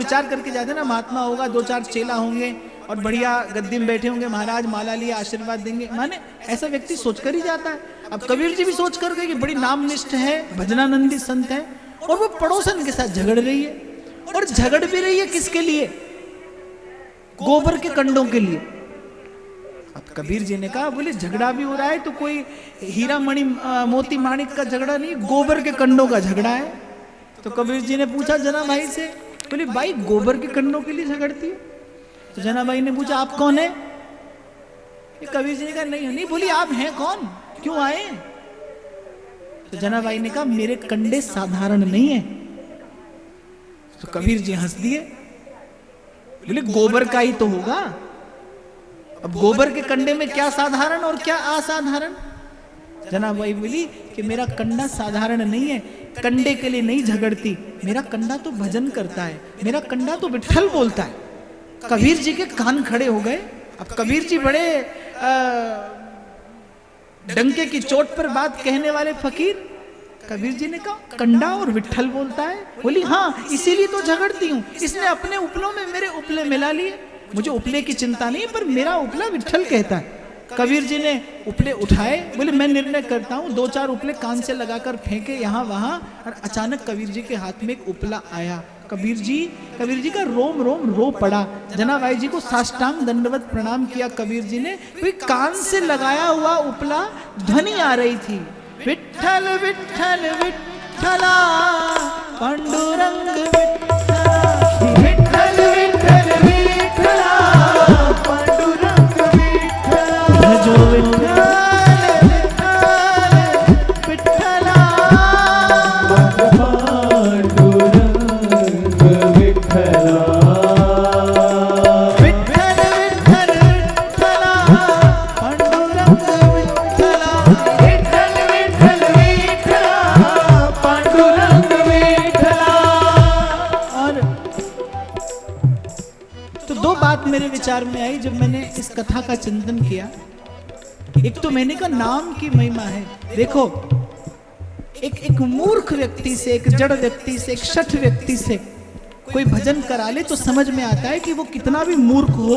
विचार करके जाते ना, महात्मा होगा, 2-4 चेला होंगे और बढ़िया गद्दी में बैठे होंगे, महाराज माला लिए आशीर्वाद देंगे, माने ऐसा व्यक्ति सोचकर ही जाता है। अब कबीर जी भी सोच कर गए कि बड़ी नामनिष्ठ है, भजनानंदी संत है, और वो पड़ोसन के साथ झगड़ रही है, और झगड़ भी रही है किसके लिए? गोबर के कंडों के लिए। अब कबीर जी ने कहा, बोले झगड़ा भी हो रहा है तो कोई हीरा मणि मोती माणिक का झगड़ा नहीं, गोबर के कंडों का झगड़ा है। तो कबीर जी ने पूछा जना भाई से, बोले भाई गोबर के कंडों के लिए झगड़ती है? तो जना भाई ने पूछा आप कौन है? कबीर जी ने कहा नहीं। बोली आप हैं कौन, क्यों आए? तो जना भाई ने कहा मेरे कंडे साधारण नहीं है। तो कबीर जी हंस दिए, बोले गोबर का ही तो होगा। अब गोबर के कंडे में क्या साधारण और क्या असाधारण? जना भाई बोली कि मेरा कंडा साधारण नहीं है, कंडे के लिए नहीं झगड़ती, मेरा कंडा तो भजन करता है, मेरा कंडा तो विठ्ठल बोलता है। कबीर जी के कान खड़े हो गए। अब कबीर जी बड़े डंके की चोट पर बात कहने वाले फकीर। कबीर जी ने कहा कंडा और विठ्ठल बोलता है? बोली हाँ, इसीलिए तो झगड़ती हूँ, इसने अपने उपलों में मेरे उपले मिला लिए। मुझे उपले की चिंता नहीं, पर मेरा उपला विठ्ठल कहता है। कबीर जी ने उपले उठाए, बोले मैं निर्णय करता हूँ, 2-4 उपले कान से लगाकर फेंके यहाँ वहां, और अचानक कबीर जी के हाथ में एक उपला आया। कबीर जी का रोम रोम रो पड़ा। जनाबाई जी को साष्टांग दंडवत प्रणाम किया कबीर जी ने। कोई कान से लगाया हुआ उपला ध्वनि आ रही थी, विठ्ठल विठ्ठल विठ्ठला पांडुरंग विठ्ठला, विठ्ठल विठ्ठल विठ्ठला पांडुरंग विठ्ठला, भजो विठ्ठल विठ्ठला मेरे विचार में आई जब मैंने इस कथा का चिंतन किया। एक तो मैंने कहा नाम की महिमा है। देखो एक मूर्ख व्यक्ति से, एक जड़ व्यक्ति से, एक शठ व्यक्ति से कोई भजन करा ले तो समझ में आता है कि वो कितना भी मूर्ख हो